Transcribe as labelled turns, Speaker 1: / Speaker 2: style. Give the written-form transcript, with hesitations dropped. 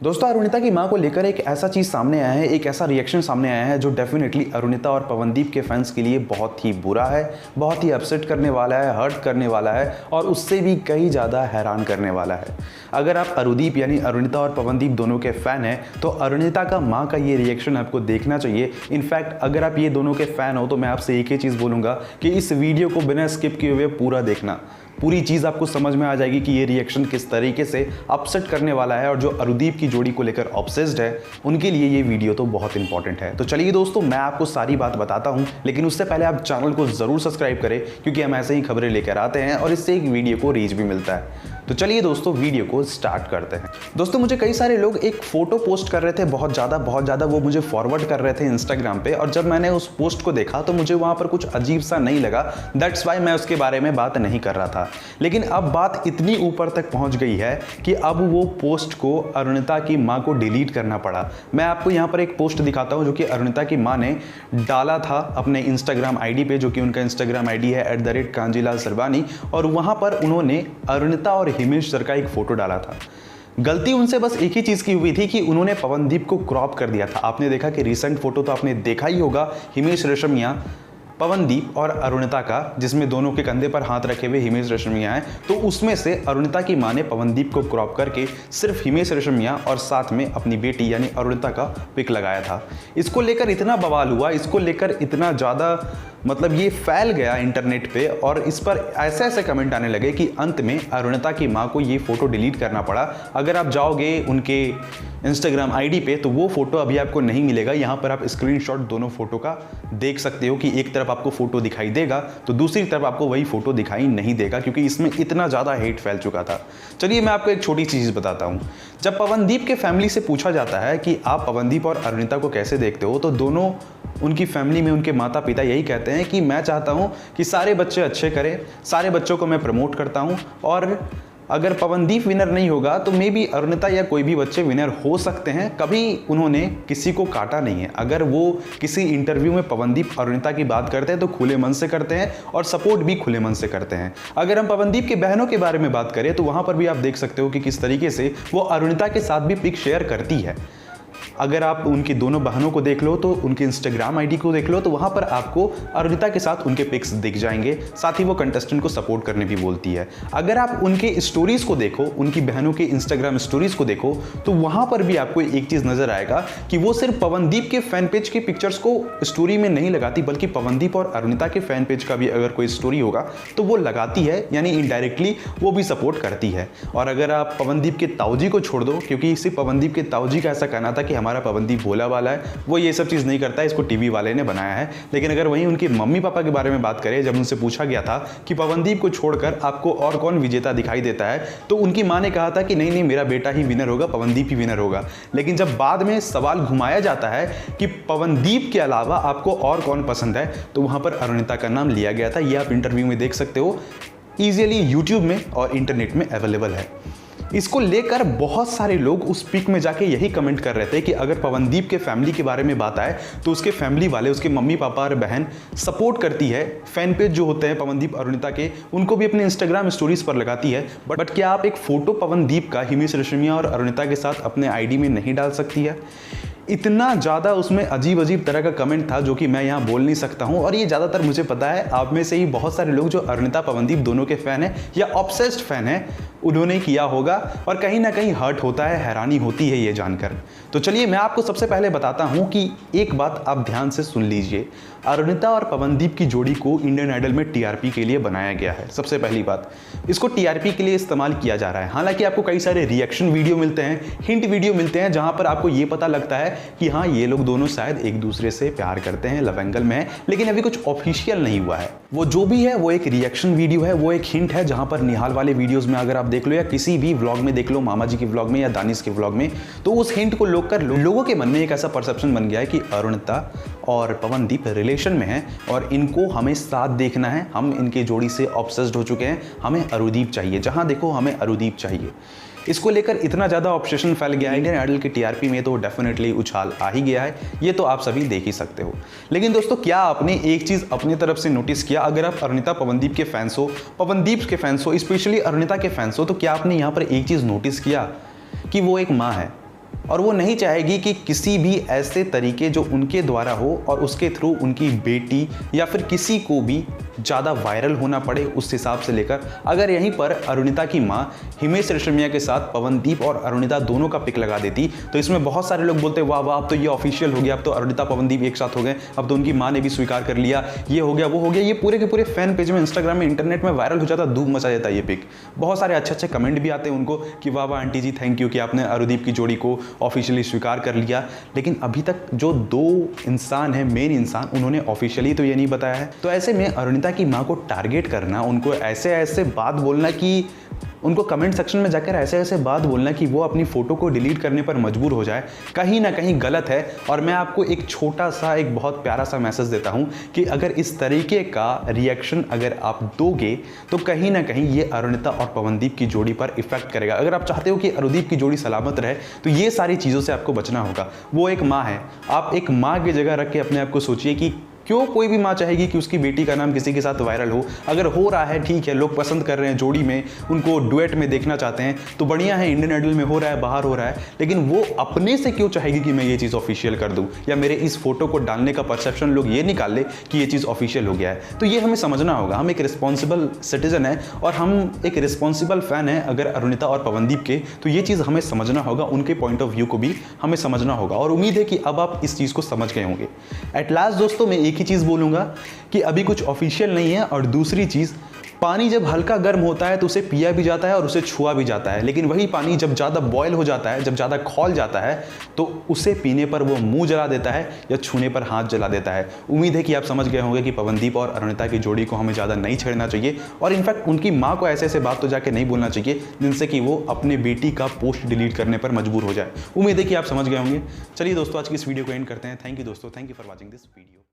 Speaker 1: दोस्तों, अरुणिता की मां को लेकर एक ऐसा चीज़ सामने आया है, एक ऐसा रिएक्शन सामने आया है जो डेफिनेटली अरुणिता और पवनदीप के फैंस के लिए बहुत ही बुरा है, बहुत ही अपसेट करने वाला है, हर्ट करने वाला है और उससे भी कई ज़्यादा हैरान करने वाला है। अगर आप अरुदीप यानी अरुणिता और पवनदीप दोनों के फ़ैन हैं तो अरुणिता का माँ का ये रिएक्शन आपको देखना चाहिए। इनफैक्ट अगर आप ये दोनों के फ़ैन हो तो मैं आपसे एक ही चीज़ बोलूँगा कि इस वीडियो को बिना स्किप किए हुए पूरा देखना। पूरी चीज़ आपको समझ में आ जाएगी कि ये रिएक्शन किस तरीके से अपसेट करने वाला है और जो अरुदीप की जोड़ी को लेकर ऑब्सेस्ड है उनके लिए ये वीडियो तो बहुत इंपॉर्टेंट है। तो चलिए दोस्तों, मैं आपको सारी बात बताता हूं, लेकिन उससे पहले आप चैनल को ज़रूर सब्सक्राइब करें क्योंकि हम ऐसे ही खबरें लेकर आते हैं और इससे एक वीडियो को रीच भी मिलता है। तो चलिए दोस्तों, वीडियो को स्टार्ट करते हैं। दोस्तों, मुझे कई सारे लोग एक फ़ोटो पोस्ट कर रहे थे, बहुत ज़्यादा वो मुझे फॉरवर्ड कर रहे थे इंस्टाग्राम पे, और जब मैंने उस पोस्ट को देखा तो मुझे वहाँ पर कुछ अजीब सा नहीं लगा। दैट्स वाई मैं उसके बारे में बात नहीं कर रहा था। लेकिन अब बात इतनी ऊपर तक पहुँच गई है कि अब वो पोस्ट को अरुणिता की माँ को डिलीट करना पड़ा। मैं आपको यहाँ पर एक पोस्ट दिखाता हूँ जो कि अरुणिता की माँ ने डाला था अपने इंस्टाग्राम ID पे, जो कि उनका इंस्टाग्राम ID है @कांजीलाल सरबानी, और वहाँ पर उन्होंने अरुणिता और हिमेश सर का एक फोटो डाला था। गलती उनसे बस एक ही चीज़ की हुई थी कि उन्होंने पवनदीप को क्रॉप कर दिया था। आपने देखा कि रिसेंट फोटो तो आपने देखा ही होगा हिमेश रेशमिया, पवनदीप और अरुणिता का, जिसमें दोनों के कंधे पर हाथ रखे हुए हिमेश रेशमिया है। तो उसमें से अरुणिता की मां ने पवनदीप को क्रॉप करके सिर्फ हिमेश रेशमिया और साथ में अपनी बेटी यानी अरुणिता का पिक लगाया था। इसको लेकर इतना बवाल हुआ, इसको लेकर इतना ज़्यादा मतलब ये फैल गया इंटरनेट पे, और इस पर ऐसे ऐसे कमेंट आने लगे कि अंत में अरुणिता की मां को ये फ़ोटो डिलीट करना पड़ा। अगर आप जाओगे उनके इंस्टाग्राम ID पे तो वो फ़ोटो अभी आपको नहीं मिलेगा। यहाँ पर आप स्क्रीनशॉट दोनों फ़ोटो का देख सकते हो कि एक तरफ आपको फ़ोटो दिखाई देगा तो दूसरी तरफ आपको वही फ़ोटो दिखाई नहीं देगा, क्योंकि इसमें इतना ज़्यादा हेट फैल चुका था। चलिए मैं आपको एक छोटी चीज़ बताता हूँ। जब पवनदीप के फैमिली से पूछा जाता है कि आप पवनदीप और अरुणिता को कैसे देखते हो, तो दोनों उनकी फैमिली में उनके माता पिता यही कहते हैं कि मैं चाहता हूं कि सारे बच्चे अच्छे करें, सारे बच्चों को मैं प्रमोट करता हूं, और अगर पवनदीप विनर नहीं होगा तो मे बी अरुणिता या कोई भी बच्चे विनर हो सकते हैं। कभी उन्होंने किसी को काटा नहीं है। अगर वो किसी इंटरव्यू में पवनदीप अरुणिता की बात करते हैं तो खुले मन से करते हैं और सपोर्ट भी खुले मन से करते हैं। अगर हम पवनदीप की बहनों के बारे में बात करें तो वहाँ पर भी आप देख सकते हो कि किस तरीके से वो अरुणिता के साथ भी पिक शेयर करती है। अगर आप उनकी दोनों बहनों को देख लो तो उनके इंस्टाग्राम ID को देख लो तो वहाँ पर आपको अरुणिता के साथ उनके पिक्स दिख जाएंगे। साथ ही वो कंटेस्टेंट को सपोर्ट करने भी बोलती है। अगर आप उनके स्टोरीज को देखो, उनकी बहनों के इंस्टाग्राम स्टोरीज को देखो, तो वहाँ पर भी आपको एक चीज़ नजर आएगा कि वो सिर्फ पवनदीप के फैन पेज के पिक्चर्स को स्टोरी में नहीं लगाती, बल्कि पवनदीप और अरुणिता के फैन पेज का भी अगर कोई स्टोरी होगा तो वो लगाती है, यानी इनडायरेक्टली वो भी सपोर्ट करती है। और अगर आप पवनदीप के ताऊजी को छोड़ दो, क्योंकि सिर्फ पवनदीप के ताऊजी का ऐसा कहना था कि हमारा पवनदीप भोला वाला है, वो ये सब चीज़ नहीं करता है, इसको टीवी वाले ने बनाया है। लेकिन अगर वहीं उनके मम्मी पापा के बारे में बात करें, जब उनसे पूछा गया था कि पवनदीप को छोड़कर आपको और कौन विजेता दिखाई देता है, तो उनकी मां ने कहा था कि नहीं मेरा बेटा ही विनर होगा, पवनदीप ही विनर होगा। लेकिन जब बाद में सवाल घुमाया जाता है कि पवनदीप के अलावा आपको और कौन पसंद है, तो वहां पर अरुणिता का नाम लिया गया था। ये आप इंटरव्यू में देख सकते हो, ईजिली यूट्यूब में और इंटरनेट में अवेलेबल है। इसको लेकर बहुत सारे लोग उस पिक में जाके यही कमेंट कर रहे थे कि अगर पवनदीप के फैमिली के बारे में बात आए तो उसके फैमिली वाले, उसके मम्मी पापा और बहन सपोर्ट करती है। फैन पेज जो होते हैं पवनदीप अरुणिता के, उनको भी अपने इंस्टाग्राम स्टोरीज पर लगाती है। बट क्या आप एक फोटो पवनदीप का हिमेश रेशमिया और अरुणिता के साथ अपने ID में नहीं डाल सकती है? इतना ज़्यादा उसमें अजीब तरह का कमेंट था जो कि मैं यहाँ बोल नहीं सकता हूँ। और ये ज़्यादातर मुझे पता है आप में से ही बहुत सारे लोग जो अरुणिता पवनदीप दोनों के फ़ैन हैं या ऑब्सेस्ड फ़ैन हैं, उन्होंने किया होगा, और कहीं ना कहीं हर्ट होता है, हैरानी होती है ये जानकर। तो चलिए मैं आपको सबसे पहले बताता हूँ कि एक बात आप ध्यान से सुन लीजिए। अरुणिता और पवनदीप की जोड़ी को इंडियन आइडल में TRP के लिए बनाया गया है। सबसे पहली बात, इसको TRP के लिए इस्तेमाल किया जा रहा है। हालांकि आपको कई सारे रिएक्शन वीडियो मिलते हैं, हिंट वीडियो मिलते हैं, जहां पर आपको ये पता लगता है कि हाँ ये लोग दोनों शायद एक दूसरे से प्यार करते हैं, लव एंगल में है, लेकिन अभी कुछ ऑफिशियल नहीं हुआ है। वो जो भी है वो एक रिएक्शन वीडियो है, वो एक हिंट है। जहां पर निहाल वाले वीडियोज में अगर आप देख लो या किसी भी व्लॉग में देख लो, मामा जी के व्लॉग में या दानिश के व्लॉग में, तो उस हिंट को लोगों के मन में एक ऐसा परसेप्शन बन गया है कि अरुणिता और पवनदीप रिलेशन में हैं और इनको हमें साथ देखना है। हम इनकी जोड़ी से ऑब्सेस्ड हो चुके हैं, हमें अरुदीप चाहिए, जहां देखो हमें अरुदीप चाहिए। इसको लेकर इतना ज़्यादा ऑब्सेशन फैल गया इंडियन आइडल के TRP में, तो डेफिनेटली उछाल आ ही गया है। ये तो आप सभी देख ही सकते हो। लेकिन दोस्तों, क्या आपने एक चीज़ अपनी तरफ से नोटिस किया? अगर आप अरुणिता पवनदीप के फैंस हो, पवनदीप के फैंस हो, स्पेशली अरुणिता के फैंस हो, तो क्या आपने यहाँ पर एक चीज़ नोटिस किया कि वो एक माँ है? और वो नहीं चाहेगी कि किसी भी ऐसे तरीके जो उनके द्वारा हो और उसके थ्रू उनकी बेटी या फिर किसी को भी ज़्यादा वायरल होना पड़े। उस हिसाब से लेकर अगर यहीं पर अरुणिता की माँ हिमेश रेशमिया के साथ पवनदीप और अरुणिता दोनों का पिक लगा देती तो इसमें बहुत सारे लोग बोलते वाह वाह अब तो ये ऑफिशियल हो गया, अब तो अरुणिता पवनदीप एक साथ हो गए, अब तो उनकी माँ ने भी स्वीकार कर लिया, ये हो गया वो हो गया। ये पूरे के पूरे फैन पेज में, इंस्टाग्राम में, इंटरनेट में वायरल हो जाता, धूम मचा देता ये पिक। बहुत सारे अच्छे अच्छे कमेंट भी आते हैं उनको कि वाह वाह आंटी जी थैंक यू कि आपने अरुदीप की जोड़ी को ऑफिशियली स्वीकार कर लिया। लेकिन अभी तक जो दो इंसान है, मेन इंसान, उन्होंने ऑफिशियली तो ये नहीं बताया है। तो ऐसे में अरुणिता की माँ को टारगेट करना, उनको ऐसे ऐसे बात बोलना कि उनको कमेंट सेक्शन में जाकर ऐसे ऐसे बात बोलना कि वो अपनी फ़ोटो को डिलीट करने पर मजबूर हो जाए, कहीं ना कहीं गलत है। और मैं आपको एक छोटा सा, एक बहुत प्यारा सा मैसेज देता हूँ कि अगर इस तरीके का रिएक्शन अगर आप दोगे तो कहीं ना कहीं ये अरुणिता और पवनदीप की जोड़ी पर इफेक्ट करेगा। अगर आप चाहते हो कि अरुदीप की जोड़ी सलामत रहे तो ये सारी चीज़ों से आपको बचना होगा। वो एक माँ है, आप एक माँ की जगह रख के अपने आप को सोचिए कि क्यों कोई भी माँ चाहेगी कि उसकी बेटी का नाम किसी के साथ वायरल हो। अगर हो रहा है ठीक है, लोग पसंद कर रहे हैं जोड़ी में, उनको डुएट में देखना चाहते हैं तो बढ़िया है, इंडियन आइडल में हो रहा है, बाहर हो रहा है, लेकिन वो अपने से क्यों चाहेगी कि मैं ये चीज़ ऑफिशियल कर दूं या मेरे इस फोटो को डालने का परसेप्शन लोग ये निकाल ले कि ये चीज़ ऑफिशियल हो गया है। तो ये हमें समझना होगा, हम एक रिस्पॉन्सिबल सिटीजन है और हम एक रिस्पॉन्सिबल फैन है अगर अरुणिता और पवनदीप के, तो ये चीज़ हमें समझना होगा, उनके पॉइंट ऑफ व्यू को भी हमें समझना होगा। और उम्मीद है कि अब आप इस चीज़ को समझ गए होंगे। एट लास्ट दोस्तों मैं एक ही चीज़ बोलूँगा कि अभी कुछ ऑफिशियल नहीं है। और दूसरी चीज़, पानी जब हल्का गर्म होता है तो उसे पिया भी जाता है और उसे छुआ भी जाता है, लेकिन वही पानी जब ज़्यादा बॉयल हो जाता है, जब ज़्यादा खौल जाता है तो उसे पीने पर वो मुंह जला देता है या छूने पर हाथ जला देता है। उम्मीद है कि आप समझ गए होंगे कि पवनदीप और अरुणिता की जोड़ी को हमें ज़्यादा नहीं छेड़ना चाहिए और इनफैक्ट उनकी माँ को ऐसे ऐसे बात तो जाके नहीं बोलना चाहिए जिनसे कि वो अपने बेटी का पोस्ट डिलीट करने पर मजबूर हो जाए। उम्मीद है कि आप समझ गए होंगे। चलिए दोस्तों आज की इस वीडियो को एंड करते हैं। थैंक यू दोस्तों, thank you for watching this video.